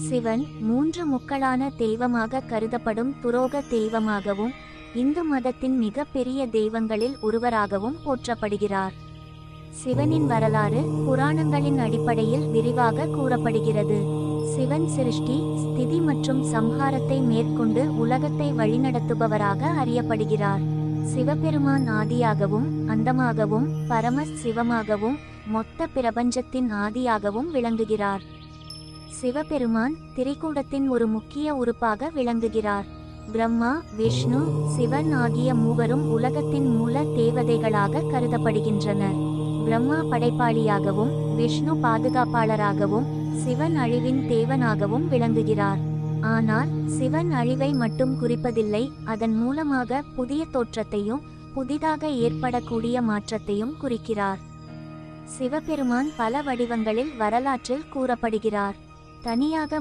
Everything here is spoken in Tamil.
சிவன் மூன்று முக்களான தெய்வமாக கருதப்படும் துரோக தெய்வமாகவும் இந்து மதத்தின் மிக பெரிய தெய்வங்களில் ஒருவராகவும் போற்றப்படுகிறார். சிவனின் வரலாறு புராணங்களின் அடிப்படையில் விரிவாக கூறப்படுகிறது. சிவன் சிருஷ்டி, ஸ்திதி மற்றும் சம்ஹாரத்தை மேற்கொண்டு உலகத்தை வழிநடத்துபவராக அறியப்படுகிறார். சிவபெருமான் ஆதியாகவும் அந்தமாகவும் பரம சிவமாகவும் மொத்த பிரபஞ்சத்தின் ஆதியாகவும் விளங்குகிறார். சிவபெருமான் திரிகூடத்தின் ஒரு முக்கிய உறுப்பாக விளங்குகிறார். பிரம்மா, விஷ்ணு, சிவன் ஆகிய மூவரும் உலகத்தின் மூல தேவதைகளாக கருதப்படுகின்றனர். பிரம்மா படைப்பாளியாகவும் விஷ்ணு பாதுகாப்பாளராகவும் சிவன் அழிவின் தேவனாகவும் விளங்குகிறார். ஆனால் சிவன் அழிவை மட்டும் குறிப்பதில்லை, அதன் மூலமாக புதிய தோற்றத்தையும் புதிதாக ஏற்படக்கூடிய மாற்றத்தையும் குறிக்கிறார். சிவபெருமான் பல வடிவங்களில் வரலாற்றில் கூறப்படுகிறார். தனியாக